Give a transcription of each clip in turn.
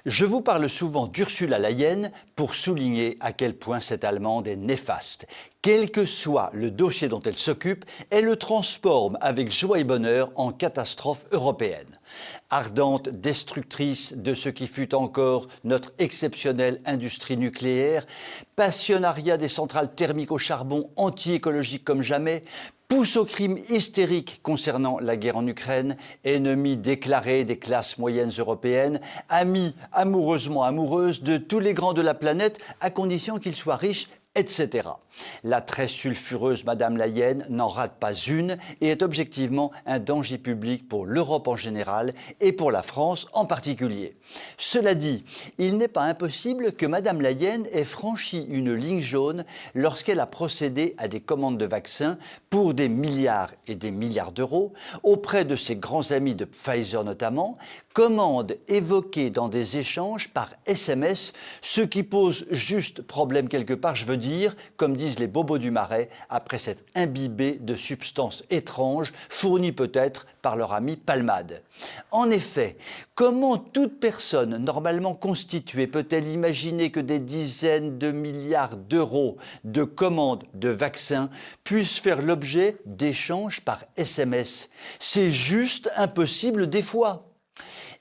Je vous parle souvent d'Ursula Le Guin pour souligner à quel point cette Allemande est néfaste. Quel que soit le dossier dont elle s'occupe, elle le transforme avec joie et bonheur en catastrophe européenne. Ardente destructrice de ce qui fut encore notre exceptionnelle industrie nucléaire, passionnariat des centrales thermiques au charbon anti-écologique comme jamais, pousse au crime hystérique concernant la guerre en Ukraine, ennemi déclaré des classes moyennes européennes, amie amoureusement amoureuse de tous les grands de la planète à condition qu'ils soient riches, etc. La très sulfureuse Madame Le Guin n'en rate pas une et est objectivement un danger public pour l'Europe en général et pour la France en particulier. Cela dit, il n'est pas impossible que Madame Le Guin ait franchi une ligne jaune lorsqu'elle a procédé à des commandes de vaccins pour des milliards et des milliards d'euros auprès de ses grands amis de Pfizer notamment, commandes évoquées dans des échanges par SMS, ce qui pose juste problème quelque part, je veux dire, comme disent les bobos du Marais, après s'être imbibés de substances étranges fournies peut-être par leur ami Palmade. En effet, comment toute personne normalement constituée peut-elle imaginer que des dizaines de milliards d'euros de commandes de vaccins puissent faire l'objet d'échanges par SMS? C'est juste impossible des fois.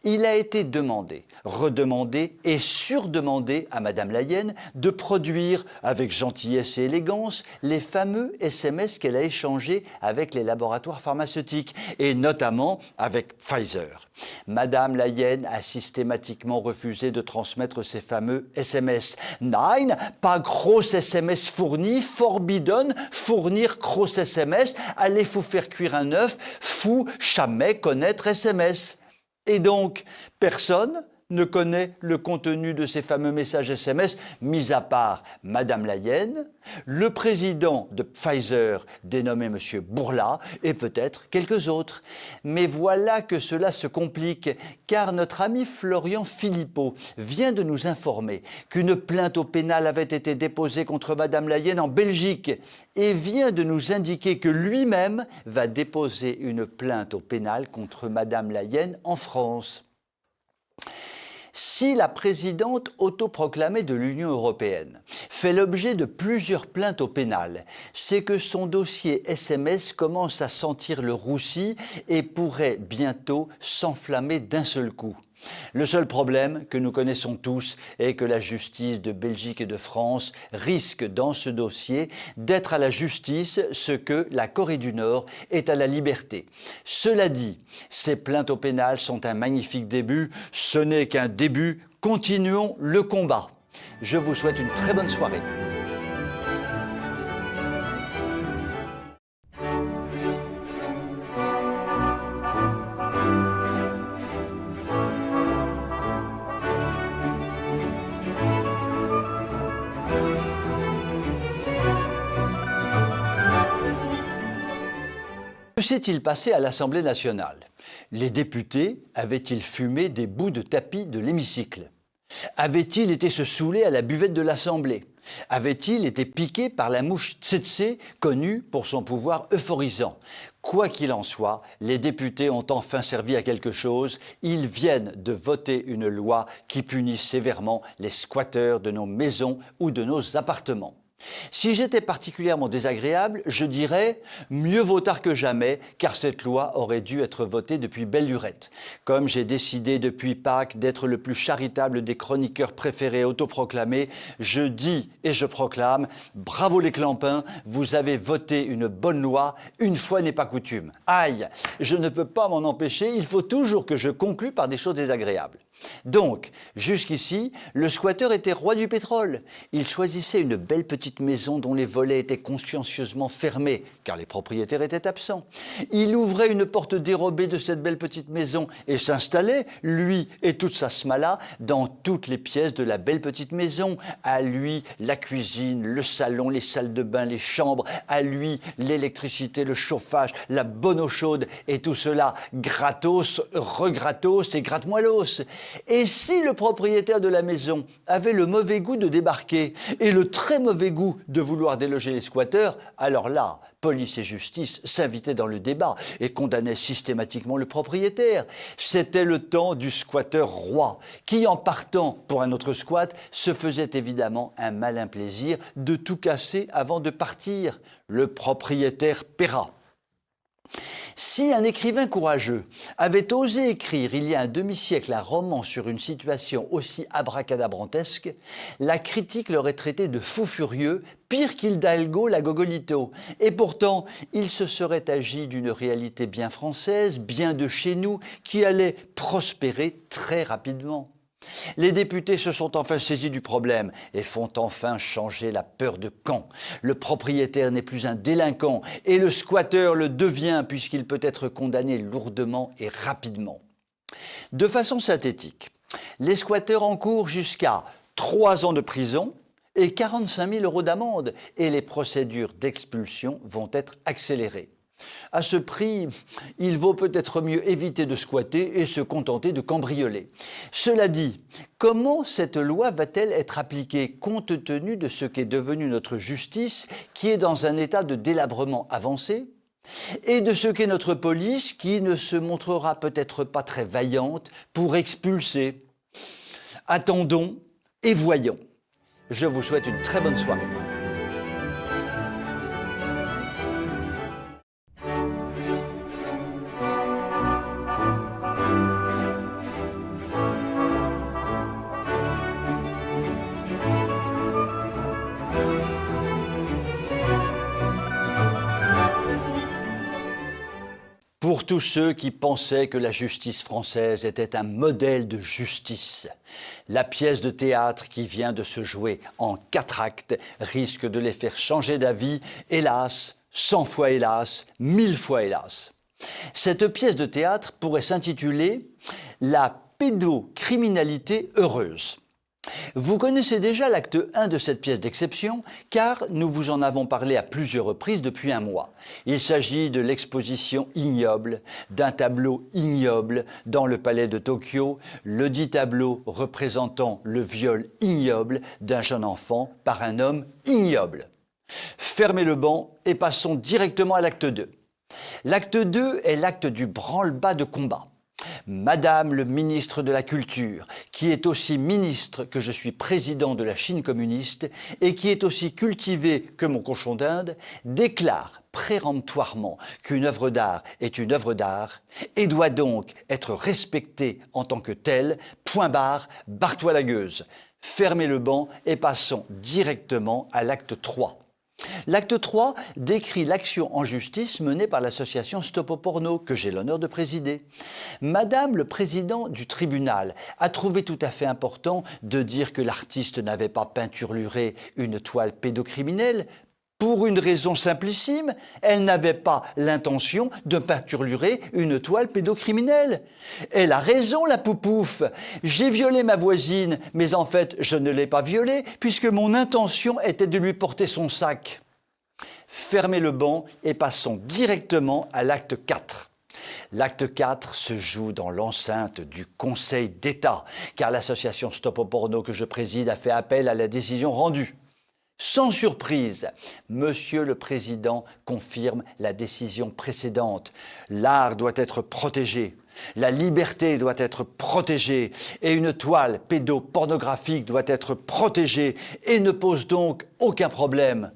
Il a été demandé, redemandé et surdemandé à Madame Le Guin de produire, avec gentillesse et élégance, les fameux SMS qu'elle a échangés avec les laboratoires pharmaceutiques, et notamment avec Pfizer. Madame Le Guin a systématiquement refusé de transmettre ces fameux SMS. Nein, pas gros SMS fourni, forbidden, fournir gros SMS, allez vous faire cuire un œuf, fou, jamais connaître SMS. Et donc, personne ne connaît le contenu de ces fameux messages SMS, mis à part Madame Le Guin, le président de Pfizer, dénommé M. Bourla, et peut-être quelques autres. Mais voilà que cela se complique, car notre ami Florian Philippot vient de nous informer qu'une plainte au pénal avait été déposée contre Madame Le Guin en Belgique et vient de nous indiquer que lui-même va déposer une plainte au pénal contre Madame Le Guin en France. Si la présidente autoproclamée de l'Union européenne fait l'objet de plusieurs plaintes au pénal, c'est que son dossier SMS commence à sentir le roussi et pourrait bientôt s'enflammer d'un seul coup. Le seul problème que nous connaissons tous est que la justice de Belgique et de France risque dans ce dossier d'être à la justice ce que la Corée du Nord est à la liberté. Cela dit, ces plaintes au pénal sont un magnifique début, ce n'est qu'un début, continuons le combat. Je vous souhaite une très bonne soirée. Que s'est-il passé à l'Assemblée nationale? Les députés avaient-ils fumé des bouts de tapis de l'hémicycle? Avaient-ils été se saouler à la buvette de l'Assemblée? Avaient-ils été piqués par la mouche tsetse, connue pour son pouvoir euphorisant? Quoi qu'il en soit, les députés ont enfin servi à quelque chose. Ils viennent de voter une loi qui punit sévèrement les squatteurs de nos maisons ou de nos appartements. Si j'étais particulièrement désagréable, je dirais « mieux vaut tard que jamais » car cette loi aurait dû être votée depuis belle lurette. Comme j'ai décidé depuis Pâques d'être le plus charitable des chroniqueurs préférés autoproclamés, je dis et je proclame « bravo les clampins, vous avez voté une bonne loi, une fois n'est pas coutume ». Aïe, je ne peux pas m'en empêcher, il faut toujours que je conclue par des choses désagréables. Donc, jusqu'ici, le squatteur était roi du pétrole. Il choisissait une belle petite maison dont les volets étaient consciencieusement fermés, car les propriétaires étaient absents. Il ouvrait une porte dérobée de cette belle petite maison et s'installait, lui et toute sa smala, dans toutes les pièces de la belle petite maison. À lui, la cuisine, le salon, les salles de bain, les chambres. À lui, l'électricité, le chauffage, la bonne eau chaude. Et tout cela gratos, regratos et gratte-moellos. Et si le propriétaire de la maison avait le mauvais goût de débarquer et le très mauvais goût goût de vouloir déloger les squatteurs, alors là, police et justice s'invitaient dans le débat et condamnaient systématiquement le propriétaire. C'était le temps du squatteur roi, qui en partant pour un autre squat se faisait évidemment un malin plaisir de tout casser avant de partir. Le propriétaire paiera. Si un écrivain courageux avait osé écrire il y a un demi-siècle un roman sur une situation aussi abracadabrantesque, la critique l'aurait traité de fou furieux, pire qu'Hidalgo la Gogolito. Et pourtant, il se serait agi d'une réalité bien française, bien de chez nous, qui allait prospérer très rapidement. Les députés se sont enfin saisis du problème et font enfin changer la peur de camp. Le propriétaire n'est plus un délinquant et le squatteur le devient puisqu'il peut être condamné lourdement et rapidement. De façon synthétique, les squatteurs encourent jusqu'à 3 ans de prison et 45 000 € d'amende et les procédures d'expulsion vont être accélérées. À ce prix, il vaut peut-être mieux éviter de squatter et se contenter de cambrioler. Cela dit, comment cette loi va-t-elle être appliquée compte tenu de ce qu'est devenue notre justice qui est dans un état de délabrement avancé et de ce qu'est notre police qui ne se montrera peut-être pas très vaillante pour expulser? Attendons et voyons. Je vous souhaite une très bonne soirée. Pour tous ceux qui pensaient que la justice française était un modèle de justice, la pièce de théâtre qui vient de se jouer en 4 actes risque de les faire changer d'avis, hélas, 100 fois hélas, 1000 fois hélas. Cette pièce de théâtre pourrait s'intituler « La pédocriminalité heureuse ». Vous connaissez déjà l'acte 1 de cette pièce d'exception, car nous vous en avons parlé à plusieurs reprises depuis un mois. Il s'agit de l'exposition ignoble d'un tableau ignoble dans le palais de Tokyo, le dit tableau représentant le viol ignoble d'un jeune enfant par un homme ignoble. Fermez le banc et passons directement à l'acte 2. L'acte 2 est l'acte du branle-bas de combat. Madame le ministre de la Culture, qui est aussi ministre que je suis président de la Chine communiste et qui est aussi cultivé que mon cochon d'Inde, déclare péremptoirement qu'une œuvre d'art est une œuvre d'art et doit donc être respectée en tant que telle, point barre, barre-toi la gueuse. Fermez le banc et passons directement à l'acte 3. L'acte 3 décrit l'action en justice menée par l'association Stop au porno, que j'ai l'honneur de présider. Madame le président du tribunal a trouvé tout à fait important de dire que l'artiste n'avait pas peinturluré une toile pédocriminelle. Pour une raison simplissime, elle n'avait pas l'intention de peinturlurer une toile pédocriminelle. Elle a raison, la poupouf. J'ai violé ma voisine, mais en fait, je ne l'ai pas violée, puisque mon intention était de lui porter son sac. Fermez le banc et passons directement à l'acte 4. L'acte 4 se joue dans l'enceinte du Conseil d'État, car l'association Stop au porno que je préside a fait appel à la décision rendue. Sans surprise, Monsieur le Président confirme la décision précédente. L'art doit être protégé, la liberté doit être protégée et une toile pédopornographique doit être protégée et ne pose donc aucun problème.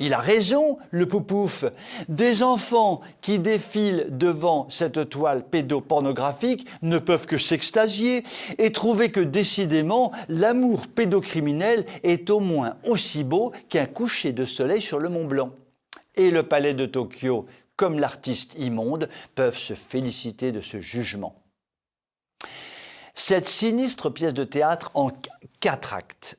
Il a raison, le poupouf. Des enfants qui défilent devant cette toile pédopornographique ne peuvent que s'extasier et trouver que décidément l'amour pédocriminel est au moins aussi beau qu'un coucher de soleil sur le Mont Blanc. Et le palais de Tokyo, comme l'artiste immonde, peuvent se féliciter de ce jugement. Cette sinistre pièce de théâtre en 4 actes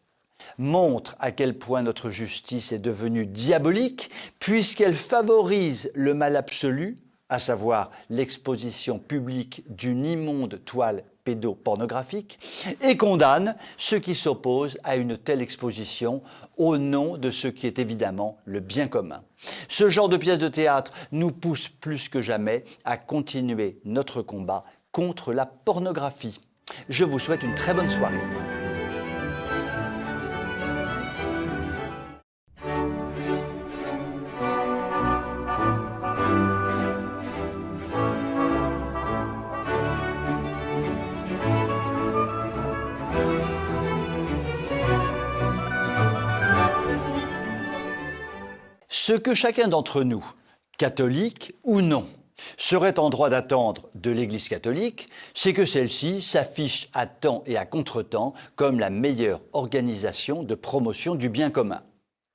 montre à quel point notre justice est devenue diabolique puisqu'elle favorise le mal absolu, à savoir l'exposition publique d'une immonde toile pédopornographique, et condamne ceux qui s'opposent à une telle exposition au nom de ce qui est évidemment le bien commun. Ce genre de pièce de théâtre nous pousse plus que jamais à continuer notre combat contre la pornographie. Je vous souhaite une très bonne soirée. Ce que chacun d'entre nous, catholique ou non, serait en droit d'attendre de l'Église catholique, c'est que celle-ci s'affiche à temps et à contretemps comme la meilleure organisation de promotion du bien commun.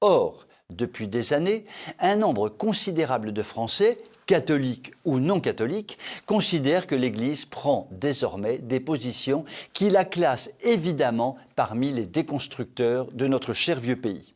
Or, depuis des années, un nombre considérable de Français, catholiques ou non catholiques, considèrent que l'Église prend désormais des positions qui la classent évidemment parmi les déconstructeurs de notre cher vieux pays.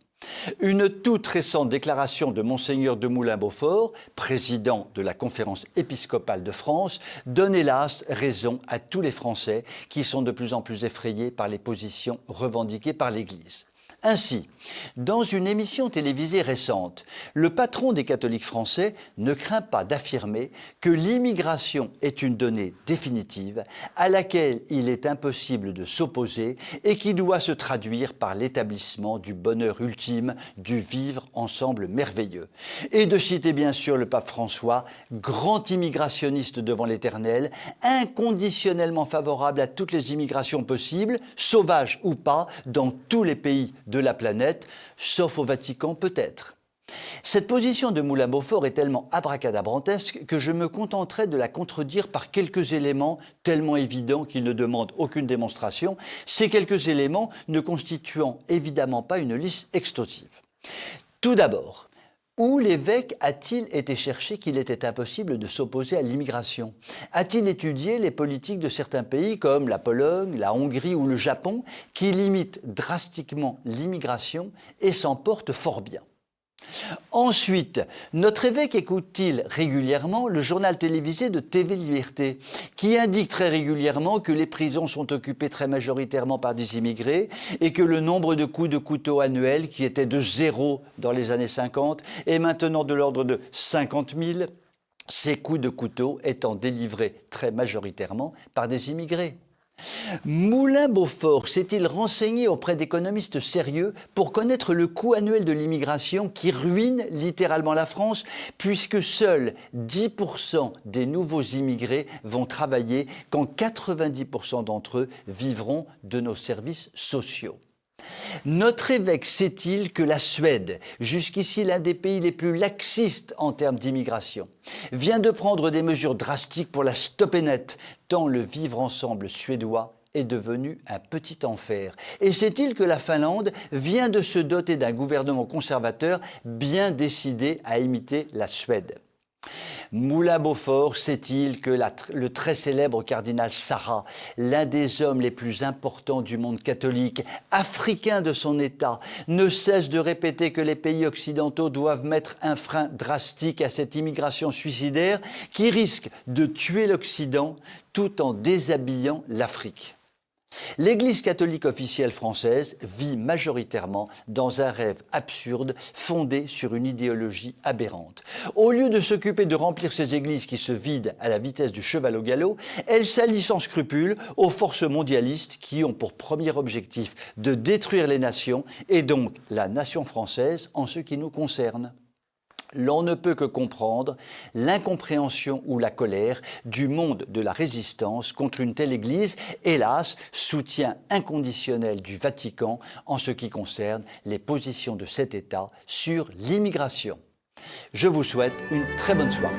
Une toute récente déclaration de Monseigneur de Moulin-Beaufort, président de la Conférence épiscopale de France, donne hélas raison à tous les Français qui sont de plus en plus effrayés par les positions revendiquées par l'Église. Ainsi, dans une émission télévisée récente, le patron des catholiques français ne craint pas d'affirmer que l'immigration est une donnée définitive à laquelle il est impossible de s'opposer et qui doit se traduire par l'établissement du bonheur ultime du vivre ensemble merveilleux. Et de citer bien sûr le pape François, grand immigrationniste devant l'Éternel, inconditionnellement favorable à toutes les immigrations possibles, sauvages ou pas, dans tous les pays de la planète, sauf au Vatican peut-être. Cette position de Moulin-Beaufort est tellement abracadabrantesque que je me contenterai de la contredire par quelques éléments tellement évidents qu'ils ne demandent aucune démonstration, ces quelques éléments ne constituant évidemment pas une liste exhaustive. Tout d'abord, où l'évêque a-t-il été chercher qu'il était impossible de s'opposer à l'immigration? A-t-il étudié les politiques de certains pays comme la Pologne, la Hongrie ou le Japon qui limitent drastiquement l'immigration et s'en portent fort bien? Ensuite, notre évêque écoute-t-il régulièrement le journal télévisé de TV Liberté, qui indique très régulièrement que les prisons sont occupées très majoritairement par des immigrés et que le nombre de coups de couteau annuels, qui était de 0 dans les années 50, est maintenant de l'ordre de 50 000, ces coups de couteau étant délivrés très majoritairement par des immigrés. Moulin-Beaufort s'est-il renseigné auprès d'économistes sérieux pour connaître le coût annuel de l'immigration qui ruine littéralement la France, puisque seuls 10% des nouveaux immigrés vont travailler quand 90% d'entre eux vivront de nos services sociaux? Notre évêque sait-il que la Suède, jusqu'ici l'un des pays les plus laxistes en termes d'immigration, vient de prendre des mesures drastiques pour la stopper net, tant le vivre ensemble suédois est devenu un petit enfer? Et sait-il que la Finlande vient de se doter d'un gouvernement conservateur bien décidé à imiter la Suède? Moulin-Beaufort sait-il que le très célèbre cardinal Sarah, l'un des hommes les plus importants du monde catholique, africain de son État, ne cesse de répéter que les pays occidentaux doivent mettre un frein drastique à cette immigration suicidaire qui risque de tuer l'Occident tout en déshabillant l'Afrique? L'Église catholique officielle française vit majoritairement dans un rêve absurde fondé sur une idéologie aberrante. Au lieu de s'occuper de remplir ces églises qui se vident à la vitesse du cheval au galop, elle s'allie sans scrupule aux forces mondialistes qui ont pour premier objectif de détruire les nations et donc la nation française en ce qui nous concerne. L'on ne peut que comprendre l'incompréhension ou la colère du monde de la résistance contre une telle Église, hélas, soutien inconditionnel du Vatican en ce qui concerne les positions de cet État sur l'immigration. Je vous souhaite une très bonne soirée.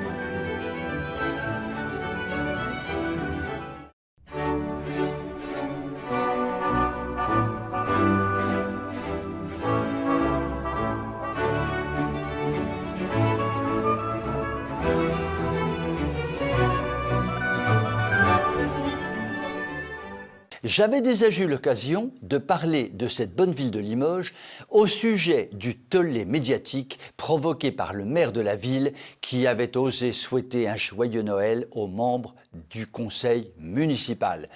J'avais déjà eu l'occasion de parler de cette bonne ville de Limoges au sujet du tollé médiatique provoqué par le maire de la ville qui avait osé souhaiter un joyeux Noël aux membres du conseil municipal.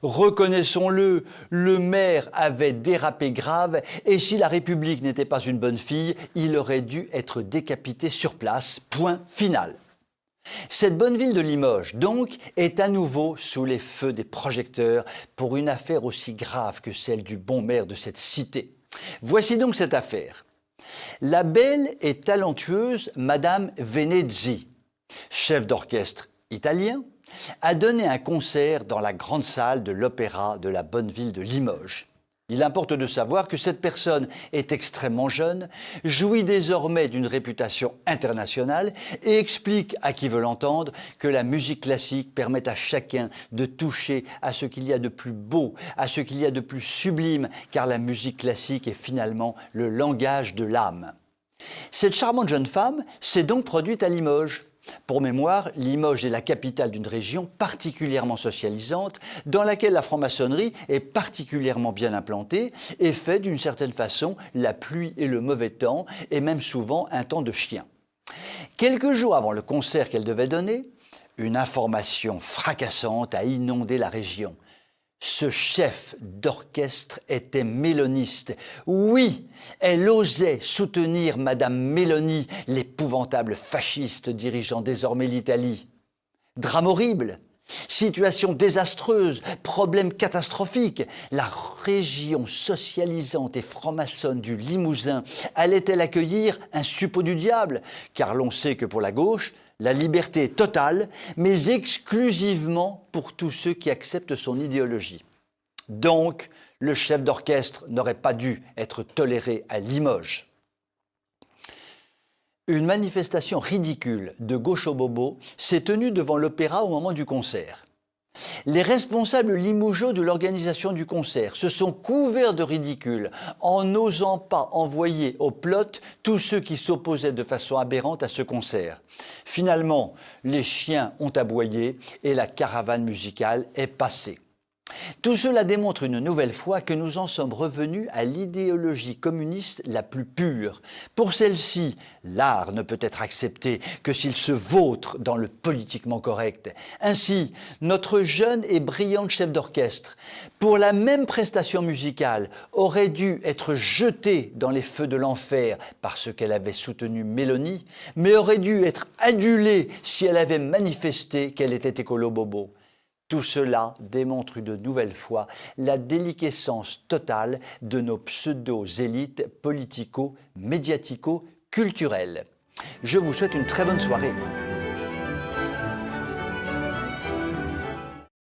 Reconnaissons-le, le maire avait dérapé grave et si la République n'était pas une bonne fille, il aurait dû être décapité sur place, point final. Cette bonne ville de Limoges, donc, est à nouveau sous les feux des projecteurs pour une affaire aussi grave que celle du bon maire de cette cité. Voici donc cette affaire. La belle et talentueuse Madame Venezzi, chef d'orchestre italien, a donné un concert dans la grande salle de l'opéra de la bonne ville de Limoges. Il importe de savoir que cette personne est extrêmement jeune, jouit désormais d'une réputation internationale et explique à qui veut l'entendre que la musique classique permet à chacun de toucher à ce qu'il y a de plus beau, à ce qu'il y a de plus sublime, car la musique classique est finalement le langage de l'âme. Cette charmante jeune femme s'est donc produite à Limoges. Pour mémoire, Limoges est la capitale d'une région particulièrement socialisante dans laquelle la franc-maçonnerie est particulièrement bien implantée et fait d'une certaine façon la pluie et le mauvais temps et même souvent un temps de chien. Quelques jours avant le concert qu'elle devait donner, une information fracassante a inondé la région. Ce chef d'orchestre était méloniste. Oui, elle osait soutenir Madame Mélanie, l'épouvantable fasciste dirigeant désormais l'Italie. Drame horrible, situation désastreuse, problème catastrophique. La région socialisante et franc-maçonne du Limousin allait-elle accueillir un suppôt du diable? Car l'on sait que pour la gauche, la liberté est totale, mais exclusivement pour tous ceux qui acceptent son idéologie. Donc, le chef d'orchestre n'aurait pas dû être toléré à Limoges. Une manifestation ridicule de gaucho-bobo s'est tenue devant l'opéra au moment du concert. Les responsables limougeaux de l'organisation du concert se sont couverts de ridicule en n'osant pas envoyer au plot tous ceux qui s'opposaient de façon aberrante à ce concert. Finalement, les chiens ont aboyé et la caravane musicale est passée. Tout cela démontre une nouvelle fois que nous en sommes revenus à l'idéologie communiste la plus pure. Pour celle-ci, l'art ne peut être accepté que s'il se vautre dans le politiquement correct. Ainsi, notre jeune et brillante chef d'orchestre, pour la même prestation musicale, aurait dû être jetée dans les feux de l'enfer parce qu'elle avait soutenu Mélanie, mais aurait dû être adulée si elle avait manifesté qu'elle était écolo-bobo. Tout cela démontre une nouvelle fois la déliquescence totale de nos pseudo-élites politico-médiatico-culturelles. Je vous souhaite une très bonne soirée.